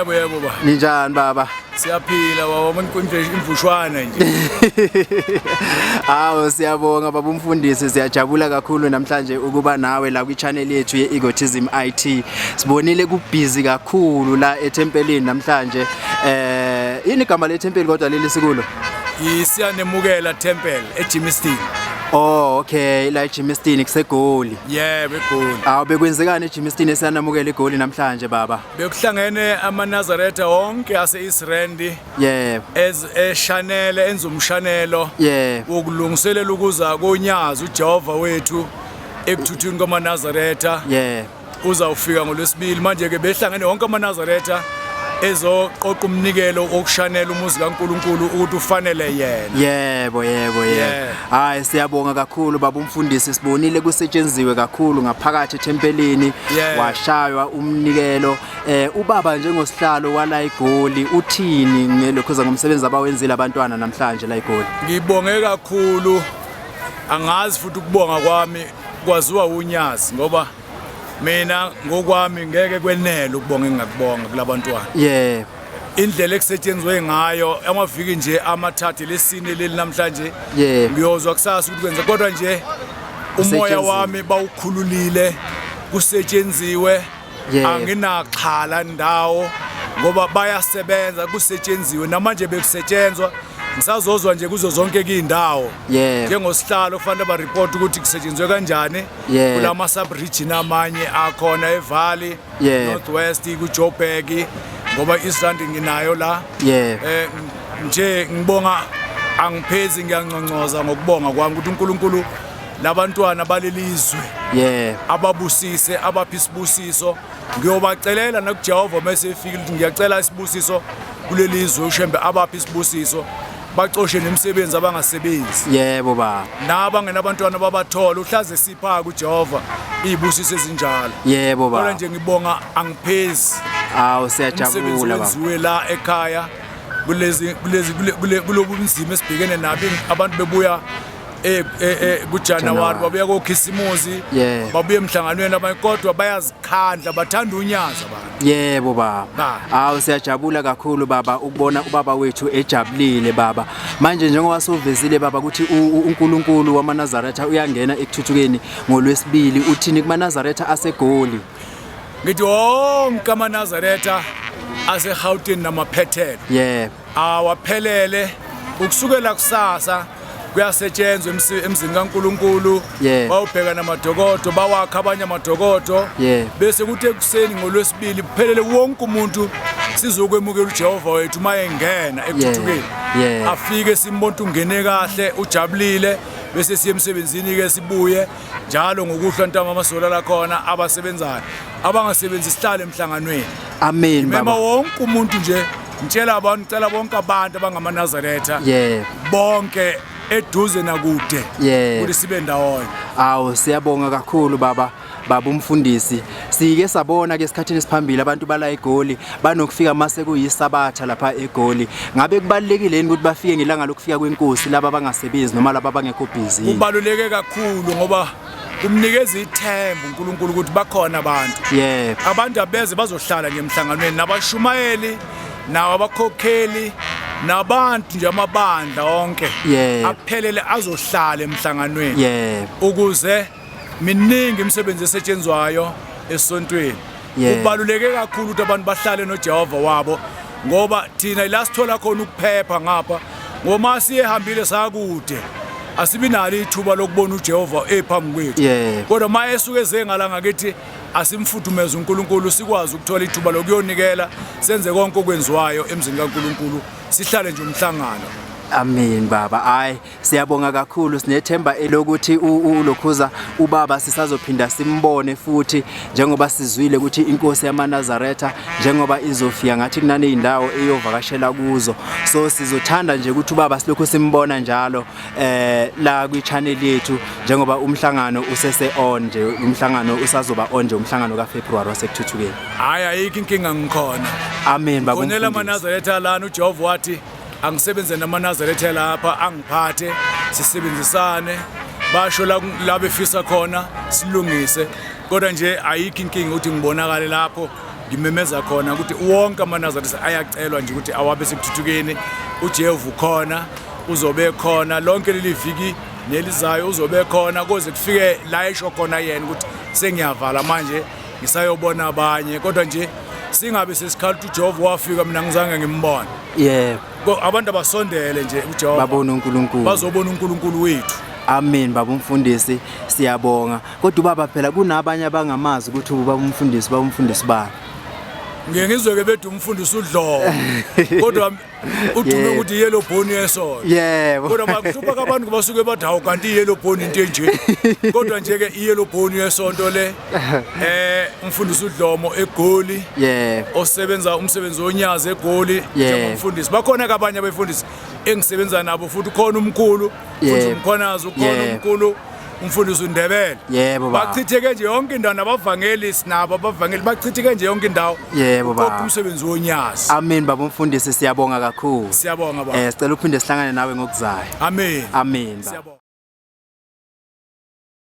Yebo ba. Ninjani baba? Siyaphila baba maninkundle imvushwana nje. Hawo siyabonga baba umfundisi siyajabula kakhulu namhlanje ukuba nawe la kwi channel yethu ye-Egotism IT. Sibonile kubhizi kakhulu la eTempelini namhlanje. Yini igama leTempeli kodwa leli sikulo? Isiyanemukela Temple eJimmiston. Oh okay la eJimmiston kusegoli. Yebo eGoli. Awu bekwenzekani eJimmiston esiyanamukela igoli namhlanje baba? Bekuhlangene amaNazaretha wonke ase-Israel. Yebo. Eshanele enza umshanelo. Yebo. Wokulungiselela ukuza konyazi uJehova wethu ekuthuthweni kwamaNazaretha. Yebo. Uzawufika ngoLwesibili manje ke behlangene wonke amaNazaretha ezoqoqa umnikelo okushanela umuzi kaNkuluNkulu ukuthi ufanele yena. Yebo. Hayi siyabonga kakhulu baba umfundisi sibonile kusetshenzwe kakhulu ngaphakathi eTempelini washaywa umnikelo. Ubaba njengosihlalo wala iGoli uthini ngelokhoza ngomsebenzi abawenzile abantwana namhlanje la iGoli? Ngibonge kakhulu angazi futhi ukubonga kwami kwaziwa unyazi ngoba mina ngokwami ngeke kwenele ukubonga engakubonga kulabantwana. Yebo. Indlela ekusetshenzwe ngayo amaviki nje amathathu lesine leli namhlanje ngiyozwa kusasa ukuthi kwenza kodwa nje umoya wami bawukhululile kusetshenzwe anginaxhala ndawo ngoba bayasebenza kusetshenzwe namanje bekusetshenzwa ngisazozwa nje kuzo zonke izindawo njengosihlalo kufanele ba report ukuthi kusetshenzwe kanjani kulama sub region amanye akhona eValley Northwest kuJoburg ngoba Israel nginayo la nje ngibonga angiphezi ngiyanconcoza ngokubonga kwami ukuthi uNkulunkulu labantwana balelizwe ababusise abaphi isibusiso ngiyobacelela nakuJehova mase efika ukuthi ngiyacela isibusiso kulelizwe ushembe abaphi isibusiso bacoshe nemisebenzi abangasebenzi. Yebo baba. Nabangena abantwana babathola uhlaze sipha kuJehova izibusiso ezinjalo. Yebo baba. Kodwa nje ngibonga angiphezi. Awu siyajabula baba. Umsebenzi la ekhaya kulobunzima esibhekene nabo abantu bebuya kuJanuary babuya koKhisimusi babuye emhlanganweni abanye kodwa bayazikhandla bathanda unyaza abantu. Yebo baba. Awu siyajabula kakhulu baba ukubona ubaba wethu ejabulile baba. Manje njengoba sovezile baba ukuthi uNkulunkulu wamaNazaretha uyangena ekuthuthukeni ngoLwesibili uthini kumaNazaretha aseGoli? Ngithi wonke amaNazaretha aseGauteng namaphethelo. Yebo. Awaphelele ukusukela kusasa kuyasetshenzwa emzini kaNkuluNkulu bawubheka namadokodo bawakha abanye amadokodo bese kuthi ekuseni ngoLwesibili kuphelele wonke umuntu sizokwemukela uJehova wethu mayengena ekuthuthukeni afike simbona ungene kahle ujabulile bese siye emsebenzini ke sibuye njalo ngokuhlwa ntamba amasola la khona abasebenzayo abangasebenzi sihlale emhlanganweni. Amen baba. Mema wonke umuntu nje ngitshela abantu cela bonke abantu abangamaNazaretha bonke eduze nakude ukuthi sibe ndawonye. Awu siyabonga kakhulu baba umfundisi. Sike sabona ke esikhathini esiphambili abantu bala eGoli banokufika mase kuyisabatha lapha eGoli. Ngabe kubalekile yini ukuthi bafike ngelanga lokufika kwenkosi laba bangasebenzi noma laba bangekho busy? Kubaluleke kakhulu ngoba kumnikeza ithemba uNkulunkulu ukuthi bakhona abantu. Abantu abeze bazohlala ngemhlanganweni nabashumayeli nawo abakhokheli nabantu nje amabandla onke aphelele azohlala emhlanganweni ukuze miningi imisebenzi esetshenzwayo esontweni. Kubaluleke kakhulu ukuthi abantu bahlale noJehova wabo ngoba thina la sithola khona ukuphepha ngapha ngoma siyehambile sakude asibi nalo ithuba lokubona uJehova ephambi kwethu kodwa maye esuke ezengala ngakithi asimfuthumeza uNkulunkulu sikwazi ukuthola ithuba lokuyonikela senze konke okwenziwayo emzini kaNkulunkulu sihlale nje umhlangano. Amen baba. Hayi siyabonga kakhulu sinethemba elokuthi ulokhuza ubaba sisazophinda simbone futhi njengoba sizwile ukuthi inkosi yamaNazaretha njengoba izofika ngathi kunane izindawo eyovakashela kuzo. So sizothanda nje ukuthi ubaba silokho simbona njalo la kwi channel yethu njengoba umhlangano usese on nje umhlangano usazoba on nje umhlangano kaFebruary wasekuthuthukeni. Hayi ayikho inkinga ngikhona. Amen baba. Konela amaNazaretha lana uJehova wathi angisebenze namaNazaretha lapha angiphathe sisebenzisane basho la befisa khona silungise kodwa nje ayikho inkinga ukuthi ngibonakale lapho ngimemeza khona ukuthi wonke amanazareth ayacelwa nje ukuthi awabe sekuthuthukeni. uJehu khona uzobe khona lonke leli viki nelizayo uzobe khona kuze kufike la esho khona yena ukuthi sengiyavala manje ngisayobona abanye kodwa nje singabe sesikhala ukuthi uJehova wafika mina ngizange ngimbone. Abantu abasondele nje uJehova babona uNkulunkulu, bazobona uNkulunkulu wethu. Amen baba umfundisi, siyabonga. Kodwa ubaba phela kunabanye abangamazi ukuthi ubaba umfundisi bani. Ngeke ngizweke bethu umfundisi uDlomo kodwa udume ukuthi yellow bone yesonto. Yebo. Kodwa makuhlupa abantu kubasuke bathi hawu kanti yellow bone into enje. Kodwa nje ke yellow bone yesonto le umfundisi uDlomo eGoli. Osebenza umsebenzi onyazi eGoli njengomfundisi. Bakhona ke abanye abefundisi engisebenza nabo futhi ukhona umkhulu, futhi umkhonazi ukhona umkhulu. Umfundisi uNdebele. Yebo baba. Bachitheke nje yonke indawo nabavangeli sinabo abavangeli bachitheke nje yonke indawo. Yebo baba. Umsebenzi wonyazi. Amen baba umfundisi, siyabonga kakhulu. Siyabonga baba. Sicela uphinde sihlangane nawe ngokuzayo. Amen. Amen baba.